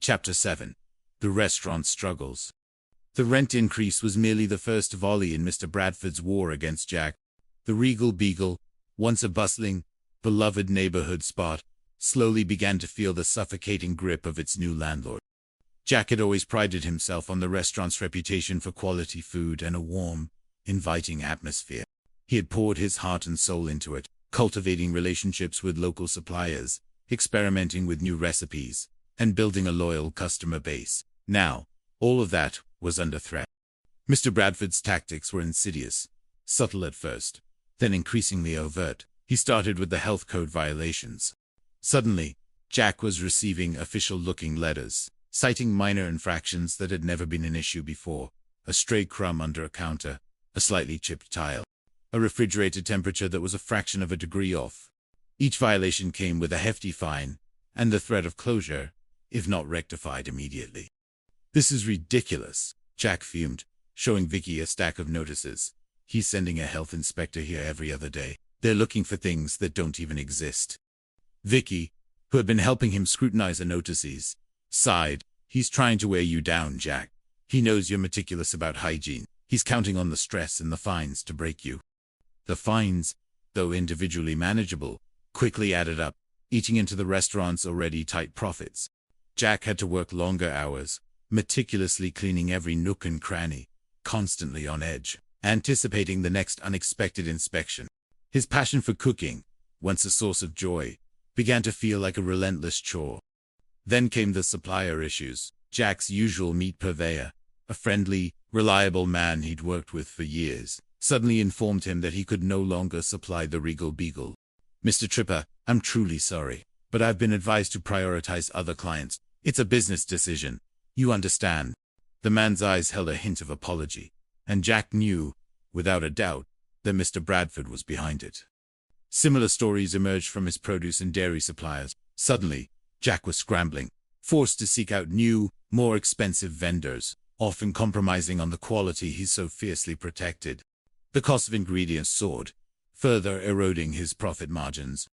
Chapter 7. The Restaurant Struggles. The rent increase was merely the first volley in Mr. Bradford's war against Jack. The Regal Beagle, once a bustling, beloved neighborhood spot, slowly began to feel the suffocating grip of its new landlord. Jack had always prided himself on the restaurant's reputation for quality food and a warm, inviting atmosphere. He had poured his heart and soul into it, cultivating relationships with local suppliers, experimenting with new recipes, and building a loyal customer base. Now, all of that was under threat. Mr. Bradford's tactics were insidious, subtle at first, then increasingly overt. He started with the health code violations. Suddenly, Jack was receiving official-looking letters, citing minor infractions that had never been an issue before: a stray crumb under a counter, a slightly chipped tile, a refrigerator temperature that was a fraction of a degree off. Each violation came with a hefty fine and the threat of closure, if not rectified immediately. "This is ridiculous," Jack fumed, showing Vicky a stack of notices. "He's sending a health inspector here every other day. They're looking for things that don't even exist." Vicky, who had been helping him scrutinize the notices, sighed. "He's trying to wear you down, Jack. He knows you're meticulous about hygiene. He's counting on the stress and the fines to break you." The fines, though individually manageable, quickly added up, eating into the restaurant's already tight profits. Jack had to work longer hours, meticulously cleaning every nook and cranny, constantly on edge, anticipating the next unexpected inspection. His passion for cooking, once a source of joy, began to feel like a relentless chore. Then came the supplier issues. Jack's usual meat purveyor, a friendly, reliable man he'd worked with for years, suddenly informed him that he could no longer supply the Regal Beagle. "Mr. Tripper, I'm truly sorry, but I've been advised to prioritize other clients. It's a business decision. You understand." The man's eyes held a hint of apology, and Jack knew, without a doubt, that Mr. Bradford was behind it. Similar stories emerged from his produce and dairy suppliers. Suddenly, Jack was scrambling, forced to seek out new, more expensive vendors, often compromising on the quality he so fiercely protected. The cost of ingredients soared, further eroding his profit margins.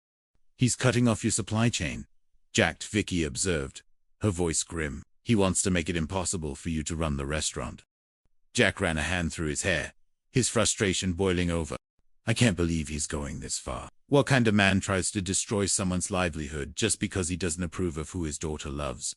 "He's cutting off your supply chain," Jack Vicky observed, her voice grim. "He wants to make it impossible for you to run the restaurant." Jack ran a hand through his hair, his frustration boiling over. "I can't believe he's going this far. What kind of man tries to destroy someone's livelihood just because he doesn't approve of who his daughter loves?"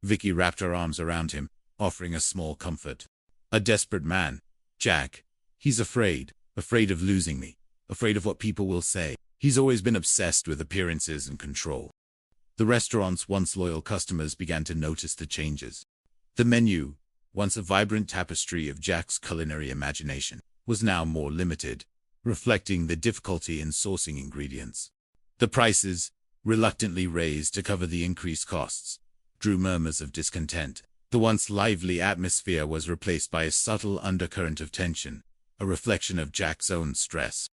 Vicky wrapped her arms around him, offering a small comfort. "A desperate man, Jack. He's afraid of losing me, afraid of what people will say. He's always been obsessed with appearances and control." The restaurant's once loyal customers began to notice the changes. The menu, once a vibrant tapestry of Jack's culinary imagination, was now more limited, reflecting the difficulty in sourcing ingredients. The prices, reluctantly raised to cover the increased costs, drew murmurs of discontent. The once lively atmosphere was replaced by a subtle undercurrent of tension, a reflection of Jack's own stress.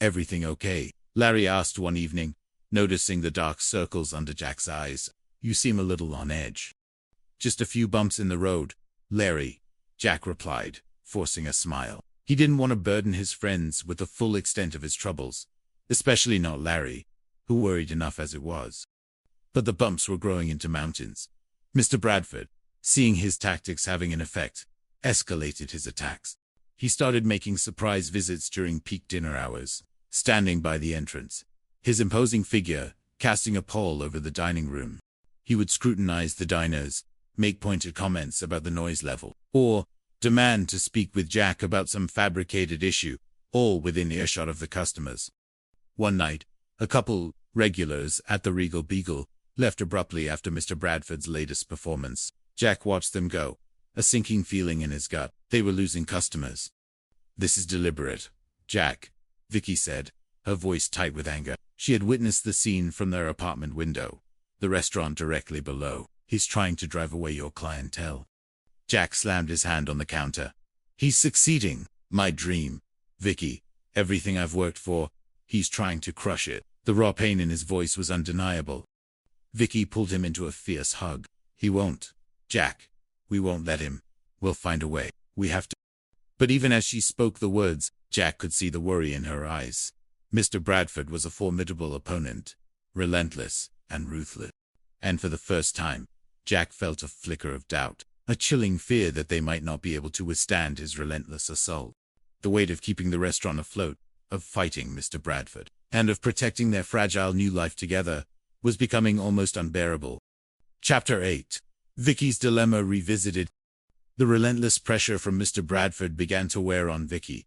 "Everything okay?" Larry asked one evening, noticing the dark circles under Jack's eyes. "You seem a little on edge." "Just a few bumps in the road, Larry," Jack replied, forcing a smile. He didn't want to burden his friends with the full extent of his troubles, especially not Larry, who worried enough as it was. But the bumps were growing into mountains. Mr. Bradford, seeing his tactics having an effect, escalated his attacks. He started making surprise visits during peak dinner hours, standing by the entrance, his imposing figure casting a pall over the dining room. He would scrutinize the diners, make pointed comments about the noise level, or demand to speak with Jack about some fabricated issue, all within earshot of the customers. One night, a couple regulars at the Regal Beagle left abruptly after Mr. Bradford's latest performance. Jack watched them go, a sinking feeling in his gut. They were losing customers. "This is deliberate, Jack," Vicky said, her voice tight with anger. She had witnessed the scene from their apartment window, the restaurant directly below. "He's trying to drive away your clientele." Jack slammed his hand on the counter. "He's succeeding. My dream, Vicky. Everything I've worked for. He's trying to crush it." The raw pain in his voice was undeniable. Vicky pulled him into a fierce hug. "He won't, Jack. We won't let him. We'll find a way. We have to." But even as she spoke the words, Jack could see the worry in her eyes. Mr. Bradford was a formidable opponent, relentless and ruthless. And for the first time, Jack felt a flicker of doubt, a chilling fear that they might not be able to withstand his relentless assault. The weight of keeping the restaurant afloat, of fighting Mr. Bradford, and of protecting their fragile new life together, was becoming almost unbearable. Chapter 8. Vicky's Dilemma Revisited. The relentless pressure from Mr. Bradford began to wear on Vicky.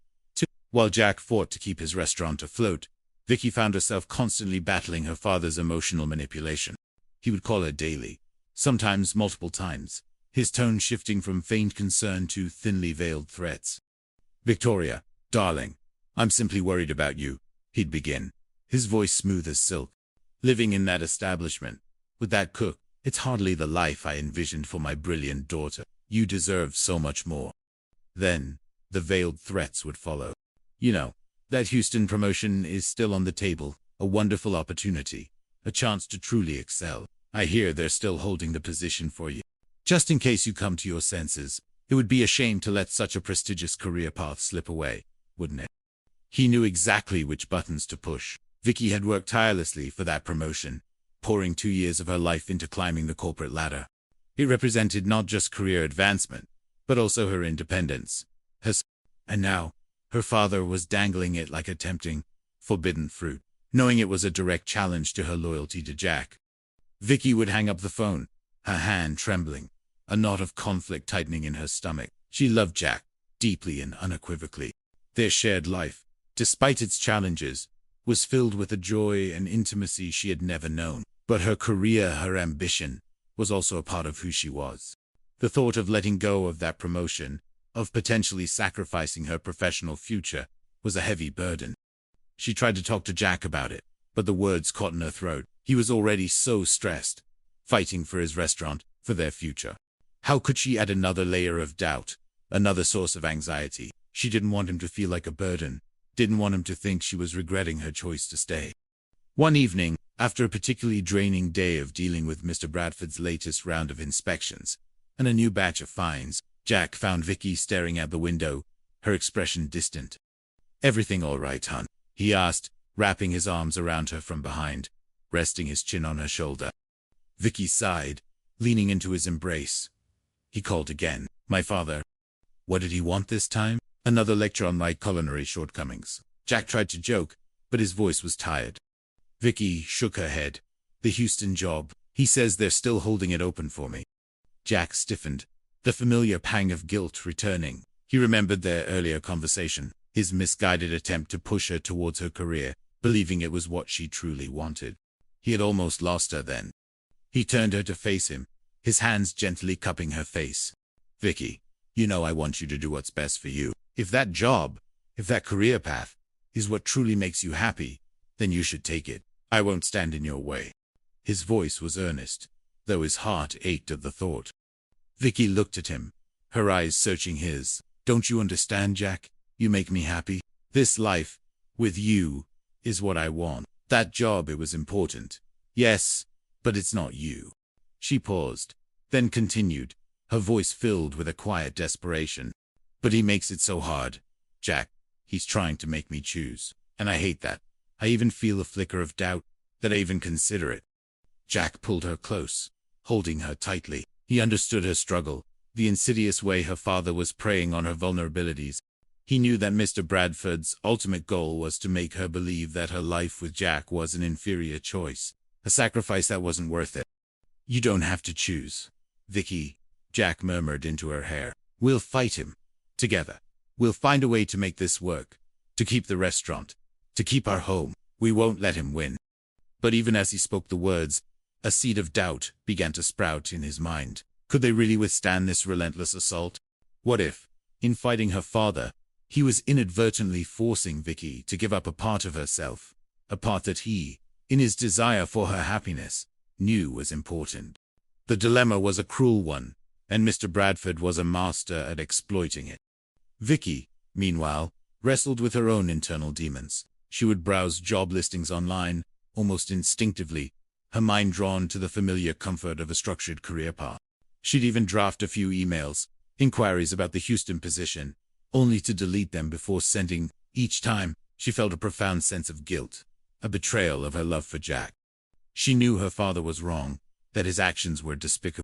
While Jack fought to keep his restaurant afloat, Vicky found herself constantly battling her father's emotional manipulation. He would call her daily, sometimes multiple times, his tone shifting from faint concern to thinly veiled threats. "Victoria, darling, I'm simply worried about you," he'd begin, his voice smooth as silk. "Living in that establishment, with that cook, it's hardly the life I envisioned for my brilliant daughter. You deserve so much more." Then, the veiled threats would follow. "You know, that Houston promotion is still on the table, a wonderful opportunity, a chance to truly excel. I hear they're still holding the position for you. Just in case you come to your senses, it would be a shame to let such a prestigious career path slip away, wouldn't it?" He knew exactly which buttons to push. Vicky had worked tirelessly for that promotion, pouring 2 years of her life into climbing the corporate ladder. It represented not just career advancement, but also her independence. And now, her father was dangling it like a tempting, forbidden fruit, knowing it was a direct challenge to her loyalty to Jack. Vicky would hang up the phone, her hand trembling, a knot of conflict tightening in her stomach. She loved Jack, deeply and unequivocally. Their shared life, despite its challenges, was filled with a joy and intimacy she had never known. But her career, her ambition, was also a part of who she was. The thought of letting go of that promotion, of potentially sacrificing her professional future, was a heavy burden. She tried to talk to Jack about it, but the words caught in her throat. He was already so stressed, fighting for his restaurant, for their future. How could she add another layer of doubt, another source of anxiety? She didn't want him to feel like a burden, didn't want him to think she was regretting her choice to stay. One evening, after a particularly draining day of dealing with Mr. Bradford's latest round of inspections and a new batch of fines, Jack found Vicky staring out the window, her expression distant. "Everything all right, hon?" he asked, wrapping his arms around her from behind, resting his chin on her shoulder. Vicky sighed, leaning into his embrace. He called again. "My father." What did he want this time? Another lecture on my culinary shortcomings. Jack tried to joke, but his voice was tired. Vicky shook her head. "The Houston job. He says they're still holding it open for me." Jack stiffened, the familiar pang of guilt returning. He remembered their earlier conversation, his misguided attempt to push her towards her career, believing it was what she truly wanted. He had almost lost her then. He turned her to face him, his hands gently cupping her face. "Vicky, you know I want you to do what's best for you. If that job, if that career path, is what truly makes you happy, then you should take it. I won't stand in your way." His voice was earnest, though his heart ached at the thought. Vicky looked at him, her eyes searching his. "Don't you understand, Jack? You make me happy. This life, with you, is what I want. That job, it was important. Yes, but it's not you." She paused, then continued, her voice filled with a quiet desperation. "But he makes it so hard, Jack. He's trying to make me choose. And I hate that. I even feel a flicker of doubt that I even consider it." Jack pulled her close, holding her tightly. He understood her struggle, the insidious way her father was preying on her vulnerabilities. He knew that Mr. Bradford's ultimate goal was to make her believe that her life with Jack was an inferior choice, a sacrifice that wasn't worth it. "You don't have to choose, Vicky," Jack murmured into her hair. "We'll fight him. Together. We'll find a way to make this work, to keep the restaurant, to keep our home. We won't let him win." But even as he spoke the words, a seed of doubt began to sprout in his mind. Could they really withstand this relentless assault? What if, in fighting her father, he was inadvertently forcing Vicky to give up a part of herself, a part that he, in his desire for her happiness, knew was important? The dilemma was a cruel one, and Mr. Bradford was a master at exploiting it. Vicky, meanwhile, wrestled with her own internal demons. She would browse job listings online, almost instinctively, her mind drawn to the familiar comfort of a structured career path. She'd even draft a few emails, inquiries about the Houston position, only to delete them before sending. Each time, she felt a profound sense of guilt, a betrayal of her love for Jack. She knew her father was wrong, that his actions were despicable.